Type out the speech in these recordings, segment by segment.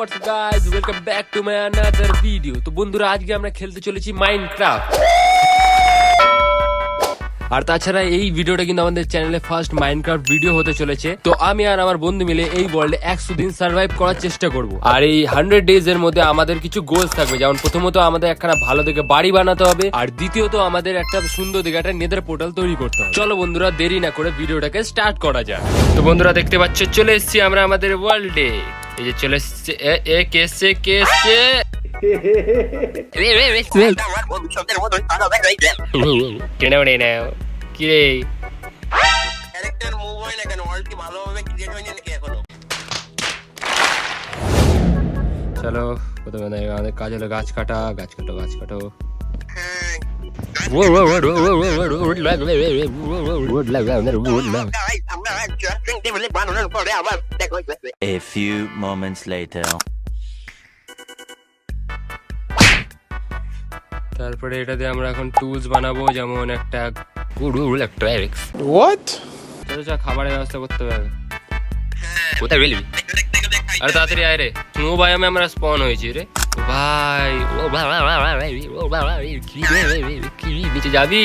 what's up guys, welcome back to my another video। তো বন্ধুরা আজকে আমরা খেলতে চলেছি মাইনক্রাফট। আর তাছাড়া এই ভিডিওটা কিন্তু আমাদের চ্যানেলে ফার্স্ট মাইনক্রাফট ভিডিও হতে চলেছে। তো আমি আর আমার বন্ধু মিলে এই ওয়ার্ল্ডে 100 দিন সার্ভাইভ করার চেষ্টা করব। আর এই 100 ডেজ এর মধ্যে আমাদের কিছু গোলস থাকবে, যেমন প্রথমত আমাদের একটা ভালো দেখে বাড়ি বানাতে হবে, আর দ্বিতীয়ত আমাদের একটা সুন্দর দেখে একটা নেদার পোর্টাল তৈরি করতে হবে। চলো বন্ধুরা দেরি না করে ভিডিওটাকে স্টার্ট করা যাক। তো বন্ধুরা দেখতে পাচ্ছ চলে এসেছি আমরা আমাদের ওয়ার্ল্ডে। এই যে চলে এসেছে কেসে কি রে চলো প্রথমে আমাদের কাজ হলো গাছ কাটা। A few moments later. তারপরে এটা দিয়ে আমরা এখন টুলস বানাবো, যেমন একটা খাবারের ব্যবস্থা করতে হবে। কোথায় গেলি? আরে তাড়াতাড়ি আয় রে, স্নো বায়োমে আমরা স্পন হয়েছি রে ভাই। নিচে যাবি?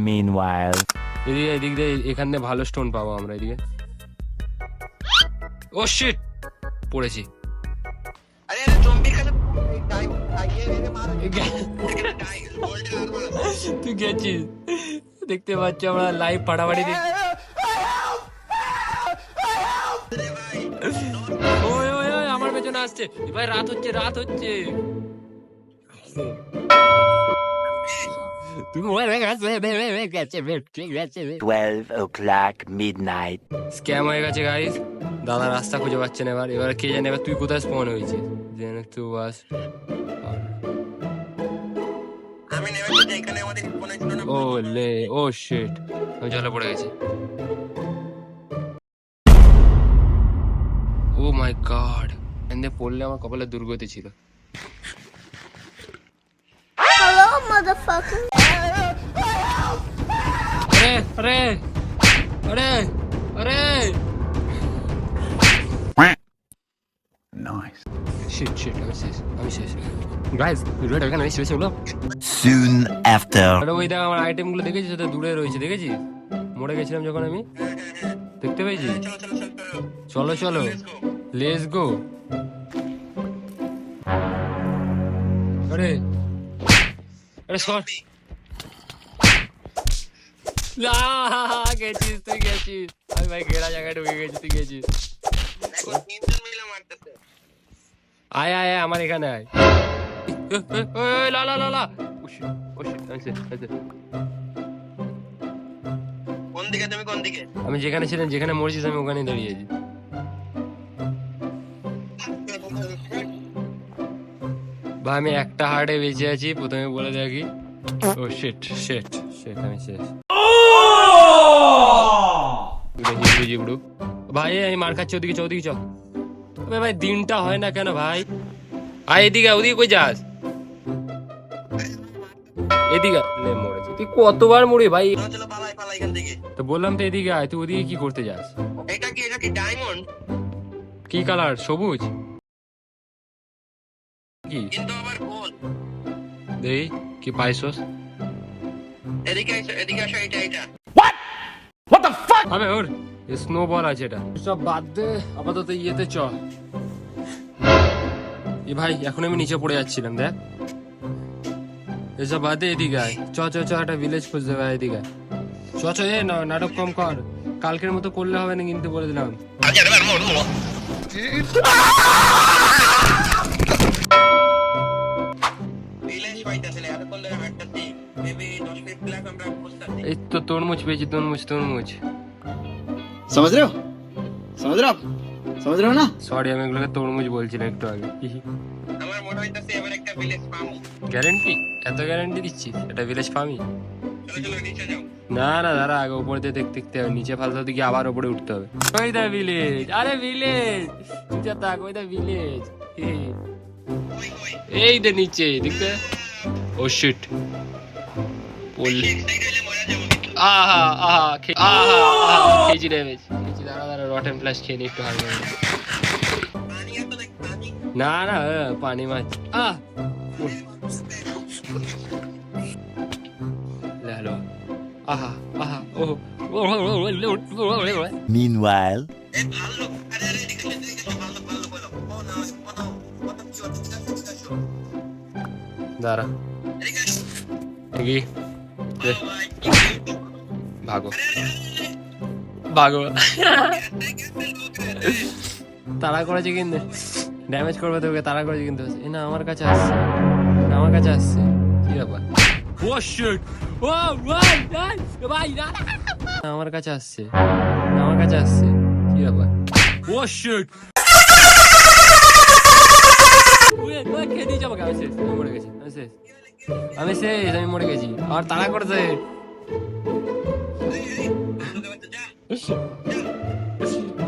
Meanwhile, এদিক দিয়ে এখান দিয়ে ভালো স্টোন পাবো আমরা। এদিকে ও শিট, পড়েছি। তুই গেছিস, দেখতে পাচ্ছ আমরা লাইভ পাড়াবাড়ি দেখি। ওই ওই ওই আমার পেছনে আসছে ভাই। রাত হচ্ছে 12 o'clock midnight. স্ক্যাম হয়ে গেছে গাইস। দাদা রাস্তা খুঁজে পাচ্ছে না এবার কে জানে এবার তুই কোথায় স্পন হয়েছিস। তুই বাস ও লে ও শিট, আমি জলে পড়ে গেছি। ও মাই গড, এনে পড়লে আমার কপালে দুর্গতি ছিল। Hello, motherfucker. আরে আরে আরে Nice. শিট আমি শেষ গাইস। ভিডিওটা এখানে শেষ হলো। Soon after. আরে ওই দেখ আমার আইটেমগুলো দেখেছিস, সেটা দূরে রয়েছে দেখেছিস? মরে গেছিলাম যখন আমি, দেখতে পেয়েছি। চলো লেটস গো। আরে সর গেছিস তুই গেছিস। আমি ভাই ঘেরা জায়গায় ঢুকে গেছি, তুই গেছিস। আয় আমার এখানে আয়। আমি যেখানে ছিলাম, যেখানে মরেছিস আমি ওখানে দাঁড়িয়েছি। ভাই আমি একটা হার্টে বেঁচে আছি, প্রথমে বলে দেখি। ও শিট আমি শেষ। ভাই আমি মার খাচ্ছি, ওদিকে চ। ভাই দিনটা হয় না কেন ভাই? আয় এদিকে, ওদিকে কই যাস? এদিকে মরেছি। তুই কতবার মরি ভাই? তো বললাম তো এদিকে আয়, তুই ওদিকে কি করতে যাস? এটা কি ডায়মন্ড? কি কালার? সবুজ? কি কিন্তু আবার গোল। দেই কি পাইছস? এদিকে আসো এটা। আবে ওর স্নোবল আছে এটা। সব বাদ দে, আপাতত ইয়েতে চ। এ ভাই এখন আমি নিচে পড়ে যাচ্ছিলাম, দেখ। এসব বাদ দে, এদিকে আয়। চ একটা ভিলেজ খুঁজতে হবে। এদিকে চ এ নাটক কম কর। কালকের মতো করলে হবে না কিন্তু, বলে দিলাম। এই তো তরমুজ পেয়েছি, তরমুজ। समझ रहे हो ना? সরি, আমি এগুলোকে তরমুজ বলছিলাম একটু আগে। আমার মনে হইতাছে এবার একটা ভিলেজ পাবো। গ্যারান্টি? এত গ্যারান্টি দিচ্ছিস এটা ভিলেজ ফার্মি? চলো নিচে যাও। না দাঁড়া, আগে উপরে দিয়ে দেখতে হবে। নিচে ফালতে দিকে আবার উপরে উঠতে হবে। ওই দা ভিলেজ, আরে ভিলেজ থাক, ওই দা ভিলেজ। এই দে নিচে দেখতে। ও শিট, আহা খেয়েছি ড্যামেজ। দাঁড়াও দাঁড়া রটেন ফ্ল্যাশ খেয়ে নি একটু হালকা করে। পানি এত দেখ পানি না না পানি মাছ হ্যালো আহা আহা ও Meanwhile, এই ভালো আরে আরে এদিকে ভালো ভালো বলো ও না কত কি হচ্ছে দেখো দাঁড়া এদিকে আসো কি দে, ভাই ভাগো ভাগো তাড়া করেছে কিন্তু ড্যামেজ করবে তোকে তাড়া করেছে কিন্তু এ না আমার কাছে আসছে আমার কাছে আসছে কি ব্যাপার ও শিট ও ভাই ভাই না আমার কাছে আসছে আমার কাছে আসছে কি ব্যাপার ও শিট ওই খেয়ে দিয়ে যাবো আমি শেষ আমি মরে গেছি আমি শেষ আমি মরে গেছি আর তাড়া করছে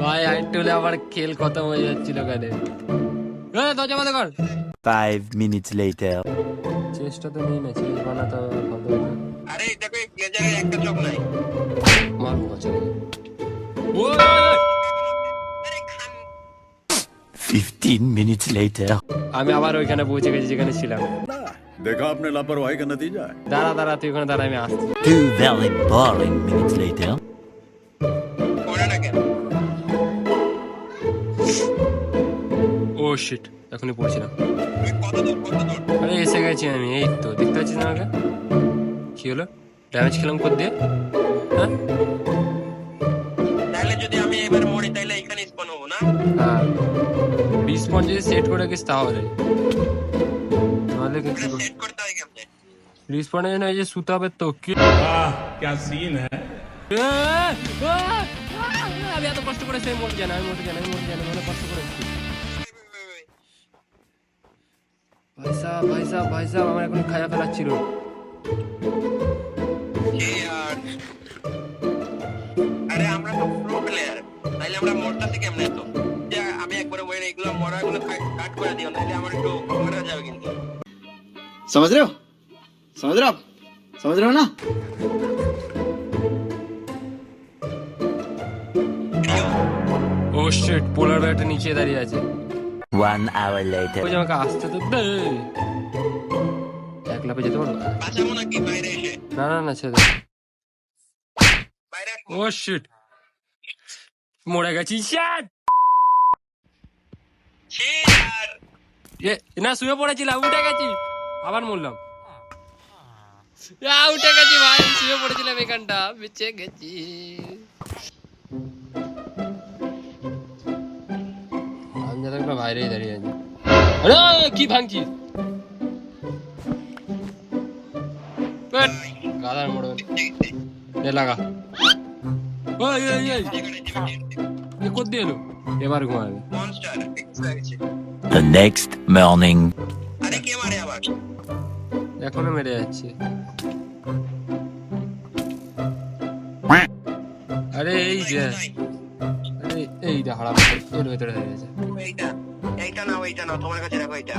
ভাই আইটুলে আবার খেল খতম হয়ে যাচ্ছিল কানে দরজা বন্ধ কর 5 minutes later. চেষ্টা তো নেই না চেষ্টা বানাতে হবে আরে দেখো এই গেজারের একটা চোখ নাই মারবো চলে ও আরে খান 15 minutes later. আমি আবার ওইখানে পৌঁছে গেছি যেখানে ছিলাম देखा आपने लापरवाही का नतीजा है দাঁড়া দাঁড়া তুই ওখানে দাঁড়া আমি আসছি 2 very boring minutes later. পড়ে না কেন ও শিট এখনই পড়ছিলাম তুমি কত দূর আরে এসে গেছি আমি এই তো দেখতে পাচ্ছিস না আমাকে কি হলো ড্যামেজ খেলাম কর দিয়ে হ্যাঁ তাহলে যদি আমি এবার মরি তাহলে এখানে স্পন হবো না হ্যাঁ রিসপন্স যদি সেট করে রাখিস তাহলে নাহলে কি এটা সেট করতে হয় কেমনে রিসপন্সের জন্য এই যে শুতে হবে তো কি क्या सीन है আমি এত কষ্ট করে সেই মরে জানা আমি মরে জানা অনেক কষ্ট করেছি ভাই সাহেব আমার এখন খায়া ফেলাচ্ছিল আর আরে আমরা তো প্রো প্লেয়ার তাইলে আমরা মরতাছি কেমনে তো যে আমি একবার মরে এগুলো মরাগুলো কাট করে দিও নাহলে আমার একটু মারা যাবে কিন্তু समझ रहे हो आप समझ रहे हो ना ও শিট পোলার ব্যাগটা নিচে দাঁড়িয়ে আছে 1 hour later. ওই যে আমাকে আসতে তো দে এক লাফে যেতে পারবো বাঁচাবো নাকি বাইরে এসে না ছেড়ে দে বাইরে আসবো? ও শিট মরে গেছি শিট ছি আর না শুয়ে পড়েছিলাম উঠে গেছি আবার মরলাম উঠে গেছি ভাই শুয়ে পড়েছিলাম এখানটা বেঁচে গেছি আমি যাতে একটা বাইরেই দাঁড়িয়ে আছি আরে কি ভাঙছি গাধার মোড় লাগা ওই কোথা দিয়ে এলো এবার ঘুমাবে monster extra The next morning. আরে কে মারে আবার এখনো মেরে যাচ্ছে আরে এই যে আরে এইটা হারাম এর ভেতরে হয়ে গেছে এইটা না তোমার কাছে রাখো এইটা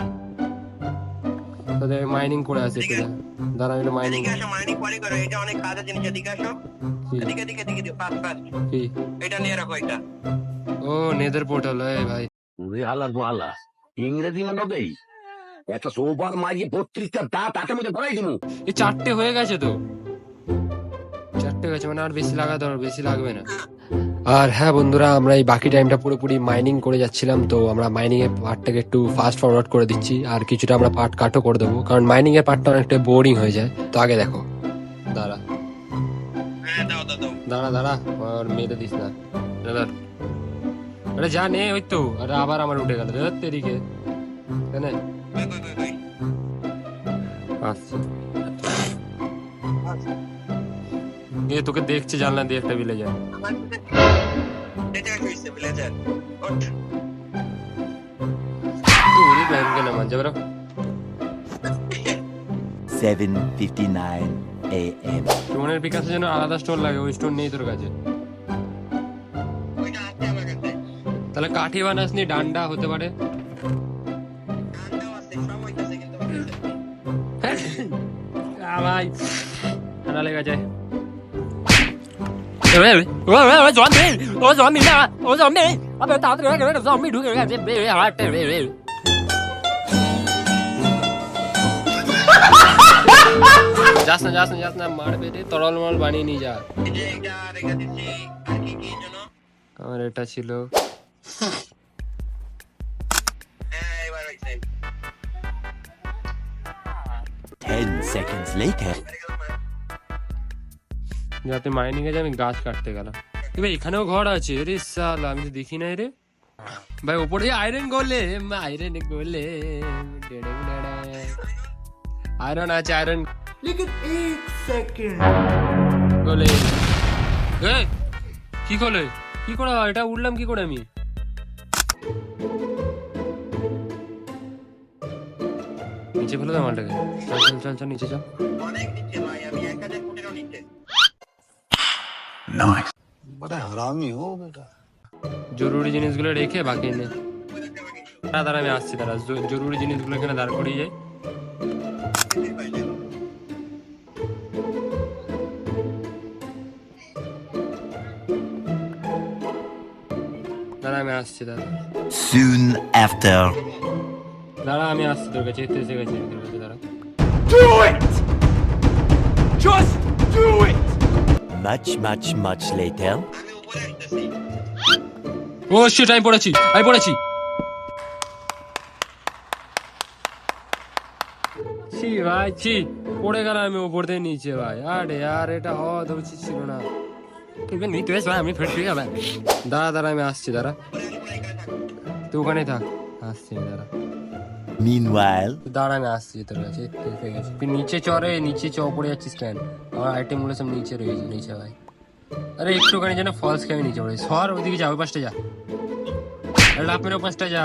তোদের মাইনিং করে আছে একটু দাঁড়া একটু মাইনিং এদিকে আসো মাইনিং পরে করো এটা অনেক কাজের জিনিস এদিকে আসো এদিকে ফাস্ট কি এটা নিয়ে রাখো এটা ও নেদার পোর্টাল এই ভাই ওরে আলার বালা ইংরেজি মানে দেই একটা সোবার মারিয়ে 32টা দাঁত আটের মধ্যে ভরাই দিমু এই চারটে হয়ে গেছে তো চারটে হয়েছে মানে আর বেশি লাগা দরকার বেশি লাগবে না আর হ্যাঁ বন্ধুরা আমরা এই বাকি টাইমটা পুরোপুরি মাইনিং করে যাচ্ছিলাম তো আমরা মাইনিং এর পার্টটাকে একটু ফাস্ট ফরওয়ার্ড করে দিচ্ছি আর কিছুটা আমরা পার্ট কাটও করে দেবো কারণ মাইনিং এর পার্টটা অনেকটা বোরিং হয়ে যায় তো আগে দেখো দাঁড়া হ্যাঁ দাও দাঁড়া আর মেয়েতে দিস না দাদা আরে যা নে ওই তো আরে আবার আমার উঠে গেল তেরিকে কেন কই আসছে এ তোকে দেখছে জানলা দিয়ে একটা বিলে যায় আমার এটা কইছে ভিলেজার ওঠ তুই উড়ি ব্যাংকে না মানছে বড় 7:59 a.m. স্টোনের বিকাশের জন্য আলাদা স্টোন লাগে ওই স্টোন নেই তোর কাছে ওইটা আছে আমার কাছে তাহলে কাঠি বানাসনি ডান্ডা হতে পারে ঠান্ডাও আছে সব হইতাছে কিন্তু ভাই ঠান্ডা লেগে যায় যাস না মারবে রে, তরল মরল বানিয়ে নিয়ে যা। এই যে এটা রেখে দিচ্ছি, আর কি কি যেন? আমার এটা ছিল। হ্যাঁ, এবার হয়েছে। 10 seconds later. যাতে মাইনিং এ আমি গাছ কাটতে গেলাম। ভাই এখানেও ঘর আছে রে সালা, আমি তো দেখি নাই রে ভাই। উপরে আয়রন গোলে, আয়রন আছে, আয়রন গোলে। কি গোলে, কি করে এটা উঠলাম কি করে আমি? নিচে ফেলে দাও মালটাকে। চল নিচে চল। অনেক নিচে ভাই, আমি 1000 ফুটেরও নিচে। জরুরি জিনিসগুলো রেখে বাকি নে। দাঁড়া আমি আসছি, দাঁড়া জরুরি জিনিসগুলো এখানে দাঁড় করিয়ে যাই। দাঁড়া আমি আসছি, দাঁড়া Soon after. আমি আসছি তোর কাছে, এসে গেছি আমি তোর কাছে, দাঁড়া। Much later. আমি উপরে আসতেছি। ও শিট, আমি পড়েছি। ছি ভাই ছি, পড়ে গেলাম আমি উপর থেকে নিচে ভাই। আরে আর এটা হওয়া তো উচিত ছিল না। আমি দাঁড়া আমি আসছি, দাঁড়া তুই ওখানে থাক, আসছি আমি, দাঁড়া। Meanwhile. দাঁড়া আমি আসছি তোর কাছে, এসে গেছি। তুই নিচে চড়ে, নিচে উপরে যাচ্ছিস কেন? আমার আইটেম গুলো সব নিচে রয়েছে, নিচে ভাই। আরে একটুখানি যেন ফলস খেয়ে নিচে পড়ে। সর ওইদিকে যা, ওই পাশটা যা, লাপের ওই পাশটা যা।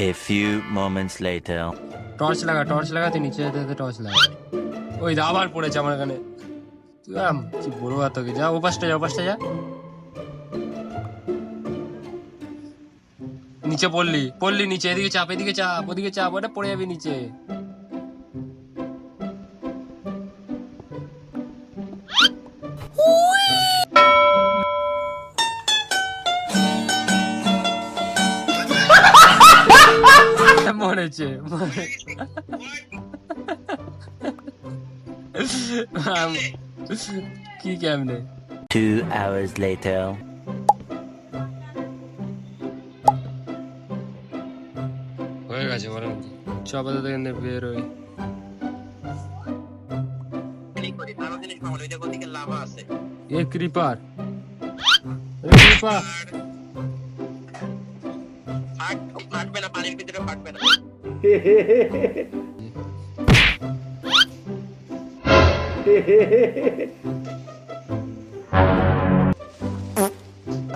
A few moments later. Torch লাগা তুই নিচে যেতে টর্চ লাগা। ওই দা আবার পড়েছে আমার এখানে। তুই কি বড় আর তোকে, যা ও পাশটা যা। নিচে পড়লি নিচে, এদিকে চাপ, ওদিকে চাপ, ওটা পড়ে যাবি নিচে। মরেছে কি কেমনে? 2 hours later. হয়ে গেছে বরং, চপাতে থেকে বেরোই। কি করি, ভালো জিনিস পাবো, ওই দেখো দিকে লাভা আছে। এ ক্রিপার ফাটবে না, পানির ভিতরে ফাটবে না।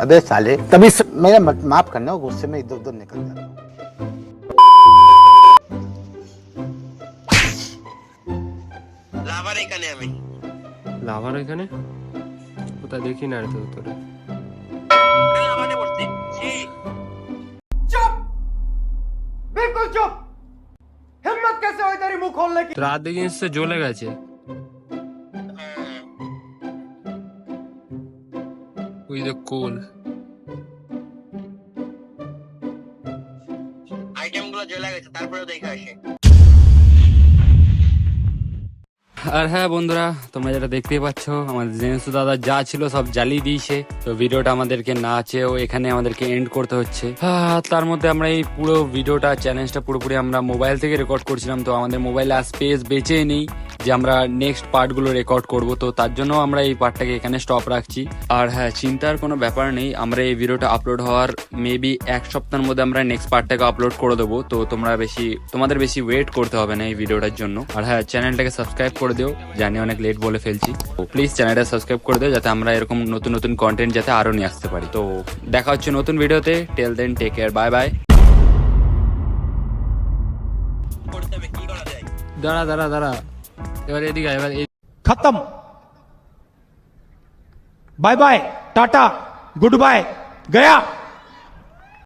अबे साले, तभी मेरा माफ करना, गुस्से में इधर उधर निकल जाता हूँ। লাভার এখানে আমি। লাভার এখানে কোথায় দেখি না রে তোরে। লাভাতে পড়ছি। ছি। রাত দেখে জ্বলে গেছে। ওই যে কোল, আইটেম গুলো জ্বলে গেছে, তারপরেও দেখে আসে। আর হ্যাঁ বন্ধুরা, তোমরা যেটা দেখতেই পাচ্ছ, আমাদের জেনেসু দাদা যা ছিল সব জ্বালিয়ে দিয়েছে। তো ভিডিওটা আমাদেরকে না চেয়েও এখানে আমাদেরকে এন্ড করতে হচ্ছে। তার মধ্যে আমরা এই পুরো ভিডিওটা, চ্যালেঞ্জটা পুরোপুরি আমরা মোবাইল থেকে রেকর্ড করছিলাম। তো আমাদের মোবাইলে আর স্পেস বেঁচেই নেই যে আমরা নেক্সট পার্টগুলো রেকর্ড করব। তো তার জন্য আমরা এই পার্টটাকে এখানে স্টপ রাখছি। আর হ্যাঁ, চিন্তার কোনো ব্যাপার নেই, আমরা এই ভিডিওটা আপলোড হওয়ার মেবি 1 সপ্তাহের মধ্যে আমরা নেক্সট পার্টটাকে আপলোড করে দেবো। তো তোমাদের বেশি ওয়েট করতে হবে না এই ভিডিওটার জন্য। আর হ্যাঁ, চ্যানেলটাকে সাবস্ক্রাইব করে দিও, জানি অনেক লেট বলে ফেলছি। তো প্লিজ চ্যানেলটা সাবস্ক্রাইব করে দিও, যাতে আমরা এরকম নতুন কন্টেন্ট যাতে আরো নিয়ে আসতে পারি। তো দেখা হচ্ছে নতুন ভিডিওতে। টেল দেন, টেক কেয়ার, বাই বাই। করতে হবে, কি করা যায়? দাঁড়া এবার এদিকে, এবার खत्म। Bye bye, tata, good bye, गया।